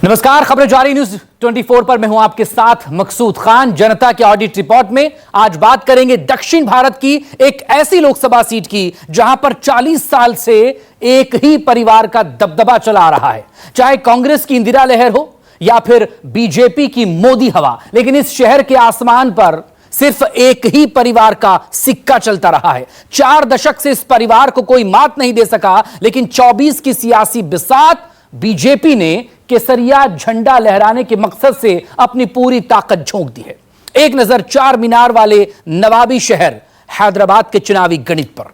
नमस्कार, खबरें जारी न्यूज 24 पर मैं हूं आपके साथ मकसूद खान। जनता के ऑडिट रिपोर्ट में आज बात करेंगे दक्षिण भारत की एक ऐसी लोकसभा सीट की जहां पर 40 साल से एक ही परिवार का दबदबा चला आ रहा है, चाहे कांग्रेस की इंदिरा लहर हो या फिर बीजेपी की मोदी हवा। लेकिन इस शहर के आसमान पर सिर्फ एक ही परिवार का सिक्का चलता रहा है। 4 दशक से इस परिवार को कोई मात नहीं दे सका, लेकिन 24 की सियासी बिसात बीजेपी ने केसरिया झंडा लहराने के मकसद से अपनी पूरी ताकत झोंक दी है। एक नजर चार मीनार वाले नवाबी शहर हैदराबाद के चुनावी गणित पर।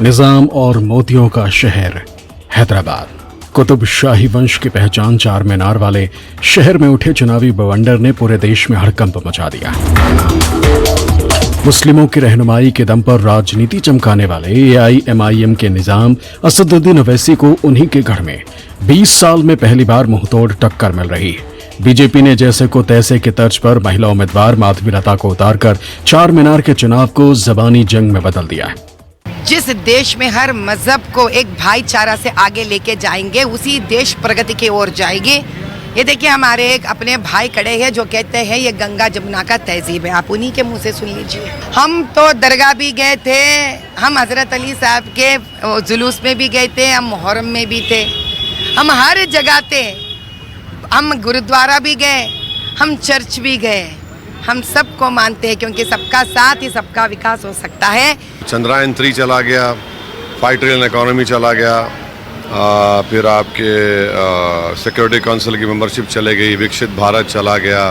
निजाम और मोतियों का शहर हैदराबाद। कुतुब शाही वंश की पहचान चार मीनार वाले शहर में उठे चुनावी बवंडर ने पूरे देश में हड़कंप मचा दिया। मुस्लिमों की रहनुमाई के दम पर राजनीति चमकाने वाले AIMIM के निजाम असदुद्दीन ओवैसी को उन्हीं के घर में 20 साल में पहली बार मुंहतोड़ टक्कर मिल रही है। बीजेपी ने जैसे को तैसे के तर्ज पर महिला उम्मीदवार माधवी लता को उतारकर चार मीनार के चुनाव को जबानी जंग में बदल दिया है। जिस देश में हर मजहब को एक भाईचारा से आगे लेके जाएंगे, उसी देश प्रगति की ओर जाएगी। ये देखिए, हमारे एक अपने भाई खड़े हैं जो कहते हैं ये गंगा जमुना का तहजीब है। आप उन्हीं के मुंह से सुन लीजिए। हम तो दरगाह भी गए थे, हम हजरत अली साहब के जुलूस में भी गए थे, हम मुहर्रम में भी थे, हम हर जगह थे, हम गुरुद्वारा भी गए, हम चर्च भी गए। हम सबको मानते हैं क्योंकि सबका साथ ही सबका विकास हो सकता है। चंद्रयान 3 चला गया, 5 ट्रिलियन इकोनॉमी चला गया, फिर आपके सिक्योरिटी काउंसिल की मेंबरशिप चले गई, विकसित भारत चला गया,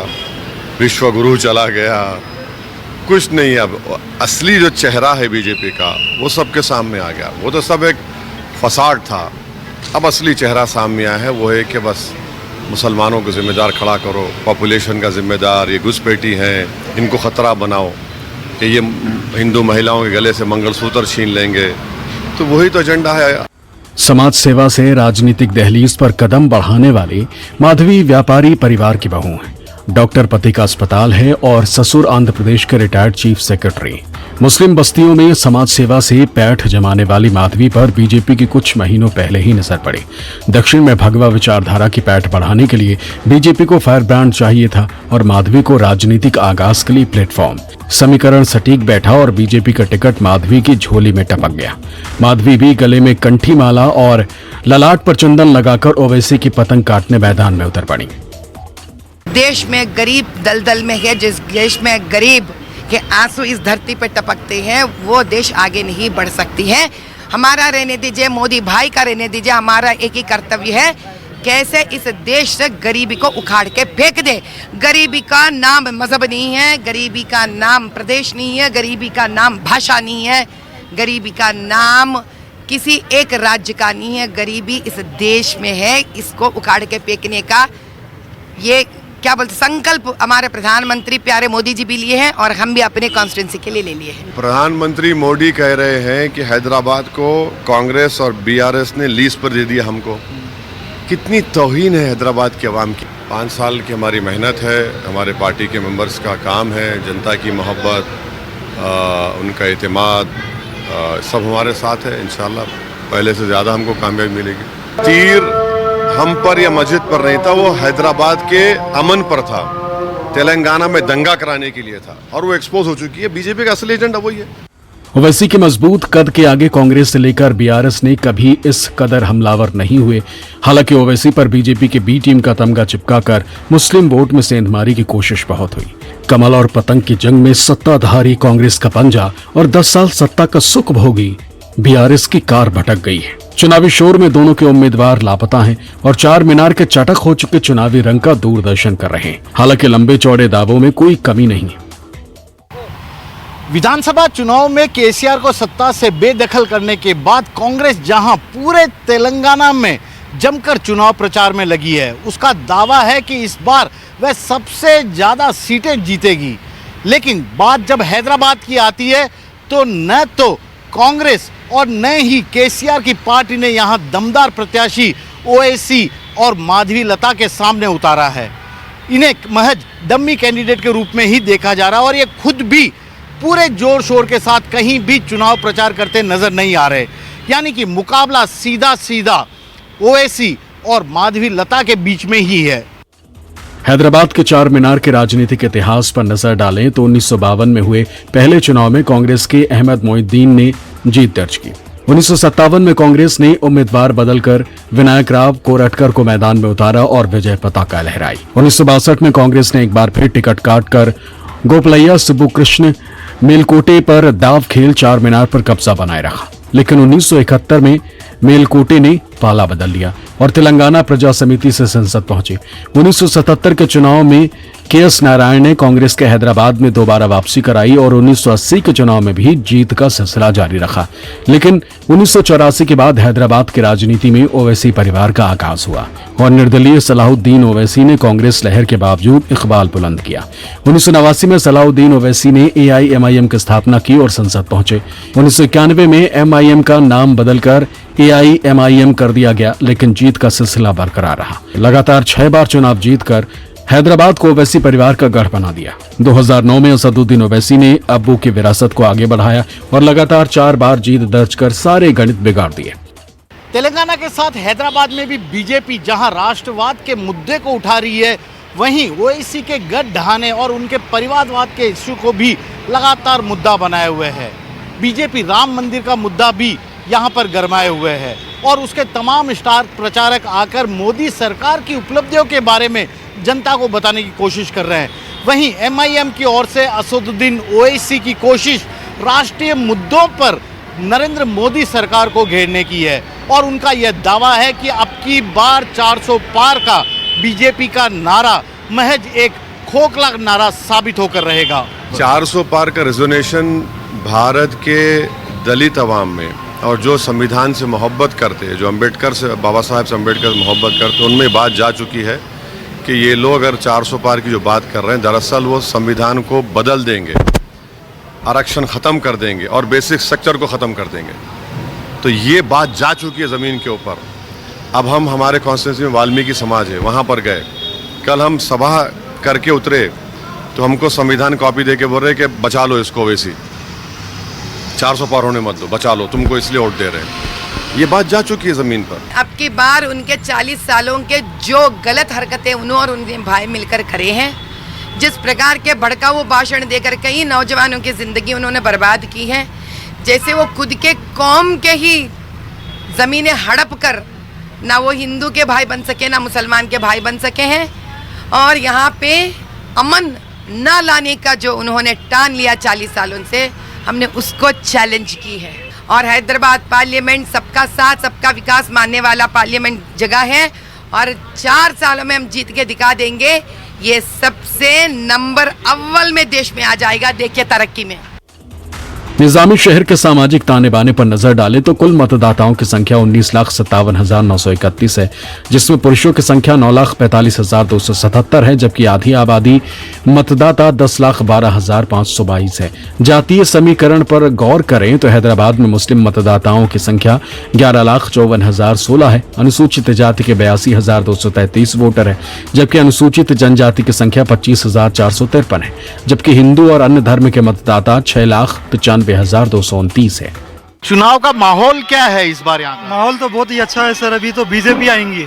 विश्व गुरु चला गया। कुछ नहीं, अब असली जो चेहरा है बीजेपी का वो सबके सामने आ गया। वो तो सब एक फसाड था, अब असली चेहरा सामने आया है। वो है कि बस मुसलमानों को जिम्मेदार खड़ा करो, पॉपुलेशन का जिम्मेदार, ये घुसपैठी हैं, इनको ख़तरा बनाओ कि ये हिंदू महिलाओं के गले से मंगलसूत्र छीन लेंगे। तो वही तो एजेंडा है। समाज सेवा से राजनीतिक दहलीज पर कदम बढ़ाने वाली माधवी व्यापारी परिवार की बहू है। डॉक्टर पति का अस्पताल है और ससुर आंध्र प्रदेश के रिटायर्ड चीफ सेक्रेटरी। मुस्लिम बस्तियों में समाज सेवा से पैठ जमाने वाली माधवी पर बीजेपी की कुछ महीनों पहले ही नजर पड़ी। दक्षिण में भगवा विचारधारा की पैठ बढ़ाने के लिए बीजेपी को फायर ब्रांड चाहिए था और माधवी को राजनीतिक आगाज के लिए प्लेटफॉर्म। समीकरण सटीक बैठा और बीजेपी का टिकट माधवी की झोली में टपक गया। माधवी भी गले में कंठी माला और ललाट पर चंदन लगाकर ओवैसी की पतंग काटने मैदान में उतर पड़ी। देश में गरीब दलदल में है। जिस देश में गरीब के आंसू इस धरती पर टपकते हैं, वो देश आगे नहीं बढ़ सकती है। हमारा रहने दीजिए, मोदी भाई का रहने दीजिए। हमारा एक ही कर्तव्य है, कैसे इस देश से गरीबी को उखाड़ के फेंक दे। गरीबी का नाम मजहब नहीं है, गरीबी का नाम प्रदेश नहीं है, गरीबी का नाम भाषा नहीं है, गरीबी का नाम किसी एक राज्य का नहीं है। गरीबी इस देश में है। इसको उखाड़ के फेंकने का ये क्या बोलते संकल्प हमारे प्रधानमंत्री प्यारे मोदी जी भी लिए हैं और हम भी अपने कॉन्स्टिट्यूंसी के लिए ले लिए हैं। प्रधानमंत्री मोदी कह रहे हैं कि हैदराबाद को कांग्रेस और BRS ने लीज पर दे दिया हमको। कितनी तौहीन है हैदराबाद के अवाम की। 5 साल की हमारी मेहनत है, हमारे पार्टी के मेंबर्स का काम है, जनता की मोहब्बत, उनका एतमाद, सब हमारे साथ है। इंशाल्लाह पहले से ज़्यादा हमको कामयाबी मिलेगी। तीर हम पर या मस्जिद पर नहीं था, वो हैदराबाद के अमन पर था, तेलंगाना में दंगा कराने के लिए था और वो एक्सपोज हो चुकी है। बीजेपी का असली एजेंडा वही है। ओवैसी के मजबूत कद के आगे कांग्रेस से लेकर BRS ने कभी इस कदर हमलावर नहीं हुए। हालांकि ओवैसी पर बीजेपी के B टीम का तमगा चिपकाकर मुस्लिम वोट में सेंधमारी की कोशिश बहुत हुई। कमल और पतंग की जंग में सत्ताधारी कांग्रेस का पंजा और 10 साल सत्ता का सुख भोगी BRS की कार भटक गई है। चुनावी शोर में दोनों के उम्मीदवार लापता हैं और चार मीनार के चटक हो चुके चुनावी रंग का दूरदर्शन कर रहे हैं। हालांकि लंबे चौड़े दावों में कोई कमी नहीं है। विधानसभा चुनाव में केसीआर को सत्ता से बेदखल करने के बाद कांग्रेस जहां पूरे तेलंगाना में जमकर चुनाव प्रचार में लगी है, उसका दावा है कि इस बार वह सबसे ज्यादा सीटें जीतेगी। लेकिन बात जब हैदराबाद की आती है तो न तो कांग्रेस और न ही केसीआर की पार्टी ने यहां दमदार प्रत्याशी ओवैसी और माधवी लता के सामने उतारा है। इन्हें महज डम्मी कैंडिडेट के रूप में ही देखा जा रहा है और ये खुद भी पूरे जोर शोर के साथ कहीं भी चुनाव प्रचार करते नजर नहीं आ रहे। यानी कि मुकाबला सीधा सीधा ओवैसी और माधवी लता के बीच में ही है। हैदराबाद के चार मीनार के राजनीतिक इतिहास पर नजर डालें तो 1952 में हुए पहले चुनाव में कांग्रेस के अहमद मोइनुद्दीन ने जीत दर्ज की। 1957 में कांग्रेस ने उम्मीदवार बदलकर विनायक राव कोरटकर को मैदान में उतारा और विजय पताका लहराई। 1962 में कांग्रेस ने एक बार फिर टिकट काटकर गोपलैया सुब्बू कृष्ण मेलकोटे पर दाव खेल चार मीनार पर कब्जा बनाए रखा, लेकिन 1971 में मेलकोटे ने पाला बदल लिया और तेलंगाना प्रजा समिति से संसद पहुंचे। 1977 के चुनाव में के.एस. नारायण ने कांग्रेस के हैदराबाद में दोबारा वापसी कराई और 1980 के चुनाव में भी जीत का सिलसिला जारी रखा, लेकिन 1984 के बाद हैदराबाद की राजनीति में ओवैसी परिवार का आगाज हुआ और निर्दलीय सलाहुद्दीन ओवैसी ने कांग्रेस लहर के बावजूद इकबाल बुलंद किया। 1989 में सलाहुद्दीन ओवैसी ने AIMIM की स्थापना की और संसद पहुंचे। 1991 में MIM का नाम बदलकर AIMIM कर दिया गया, लेकिन जीत का सिलसिला बरकरार रहा। लगातार 6 बार चुनाव जीतकर हैदराबाद को ओवैसी परिवार का गढ़ बना दिया। 2009 में असदुद्दीन ओवैसी ने अब्बू की विरासत को आगे बढ़ाया और लगातार 4 बार जीत दर्ज कर सारे गणित बिगाड़ दिए। तेलंगाना के साथ हैदराबाद में भी बीजेपी जहां राष्ट्रवाद के मुद्दे को उठा रही है, वहीं ओवैसी के गढ़ ढहाने और उनके परिवारवाद के इश्यू को भी लगातार मुद्दा बनाए हुए है। बीजेपी राम मंदिर का मुद्दा भी यहाँ पर गरमाए हुए है और उसके तमाम स्टार प्रचारक आकर मोदी सरकार की उपलब्धियों के बारे में जनता को बताने की कोशिश कर रहे हैं। वहीं MIM की ओर से असदुद्दीन ओवैसी की कोशिश राष्ट्रीय मुद्दों पर नरेंद्र मोदी सरकार को घेरने की है और उनका यह दावा है कि अब की बार 400 पार का बीजेपी का नारा महज एक खोखला नारा साबित होकर रहेगा। 400 पार का रेजोनेशन भारत के दलित अवाम में और जो संविधान से मोहब्बत करते हैं, जो अम्बेडकर से, बाबा साहब से अम्बेडकर से मोहब्बत करते हैं, उनमें बात जा चुकी है कि ये लोग अगर 400 पार की जो बात कर रहे हैं, दरअसल वो संविधान को बदल देंगे, आरक्षण ख़त्म कर देंगे और बेसिक स्ट्रक्चर को ख़त्म कर देंगे। तो ये बात जा चुकी है ज़मीन के ऊपर। अब हम हमारे कॉन्स्टिट्यूंसी में वाल्मीकि समाज है, वहाँ पर गए, कल हम सभा करके उतरे तो हमको संविधान कॉपी दे के बोल रहे कि बचा लो इसको, ओवैसी 400 पार होने मत दो, बचा लो, तुमको इसलिए वोट दे रहे हैं। ये बात जा चुकी है जमीन पर। अब की बार उनके 40 सालों के जो गलत हरकतें उन्होंने और उनके भाई मिलकर करे हैं, जिस प्रकार के भड़काऊ भाषण देकर कई नौजवानों की जिंदगी उन्होंने बर्बाद की है, जैसे वो खुद के कौम के ही ज़मीनें हड़प कर ना वो हिंदू के भाई बन सके ना मुसलमान के भाई बन सके हैं, और यहाँ पे अमन ना लाने का जो उन्होंने ठान लिया 40 सालों से, हमने उसको चैलेंज की है। और हैदराबाद पार्लियामेंट सबका साथ सबका विकास मानने वाला पार्लियामेंट जगह है और 4 सालों में हम जीत के दिखा देंगे। ये सबसे नंबर अव्वल में देश में आ जाएगा, देखिए तरक्की में। निजामी शहर के सामाजिक ताने बाने पर नजर डालें तो कुल मतदाताओं की संख्या 19,57,931 है, जिसमें पुरुषों की संख्या 9,45,277 है, जबकि आधी आबादी मतदाता 10,12,522 है। जातीय समीकरण पर गौर करें तो हैदराबाद में मुस्लिम मतदाताओं की संख्या 11,54,016 है, अनुसूचित जाति के 82,233 वोटर है, जबकि अनुसूचित जनजाति की संख्या 25,453 है, जबकि हिंदू और अन्य धर्म के मतदाता 6,95,229 है। चुनाव का माहौल क्या है इस बार यहाँ? माहौल तो बहुत ही अच्छा है सर। अभी तो बीजेपी आएंगी,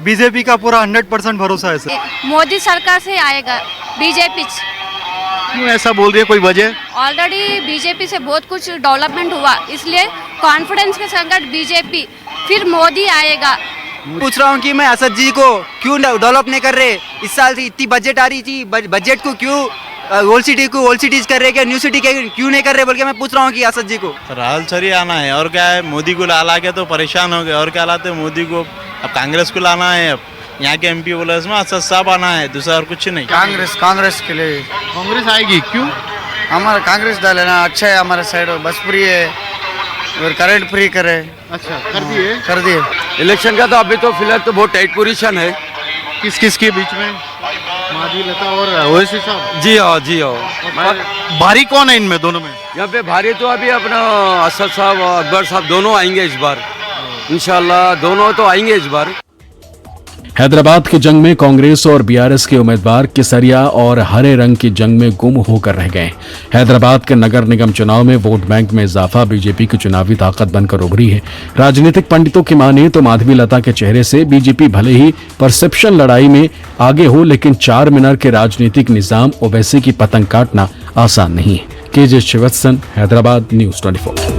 बीजेपी का पूरा 100% भरोसा है सर। मोदी सरकार से आएगा बीजेपी। क्यों ऐसा बोल रही है, कोई वजह? ऑलरेडी बीजेपी से बहुत कुछ डेवलपमेंट हुआ, इसलिए कॉन्फिडेंस के संकट बीजेपी, फिर मोदी आएगा। पूछ रहा हूँ कि मैं असद जी को क्यों डेवलप नहीं कर रहे? इस साल से इतनी बजट आ रही थी, बजट को क्यों ओल्ड सिटी को ओल्ड सिटीज कर रहे, क्या न्यू सिटी क्यों नहीं कर रहे बोल के मैं पूछ रहा हूँ कि असद जी को। राहुल सर ही आना है, और क्या है, मोदी को ला के तो परेशान हो गए, और क्या लाते मोदी को, अब कांग्रेस को लाना है। अब यहाँ के MP बोला इसमें असद साहब आना है, दूसरा और कुछ नहीं। कांग्रेस के लिए कांग्रेस आएगी। क्यों? हमारा कांग्रेस दल है ना, अच्छा है, हमारे साइड बस फ्री है और करंट फ्री करे। अच्छा, कर दिए? कर दिए। इलेक्शन का तो अभी तो फिलहाल तो बहुत टाइट पोजीशन है। किस किस के बीच में? माधवी लता और ओवैसी साहब। जी हाँ, जी हाँ। भारी कौन है इनमें दोनों में? यहाँ पे भारी तो अभी अपना असद साहब और अकबर साहब दोनों आएंगे इस बार, इंशाल्लाह दोनों तो आएंगे इस बार। हैदराबाद की जंग में कांग्रेस और बीआरएस के उम्मीदवार केसरिया और हरे रंग की जंग में गुम होकर रह गए। हैदराबाद के नगर निगम चुनाव में वोट बैंक में इजाफा बीजेपी की चुनावी ताकत बनकर उभरी है। राजनीतिक पंडितों की माने तो माधवी लता के चेहरे से बीजेपी भले ही परसेप्शन लड़ाई में आगे हो, लेकिन 4 मीनार के राजनीतिक निजाम ओवैसी की पतंग काटना आसान नहीं है। KJ Srivatsan, Hyderabad, news 24।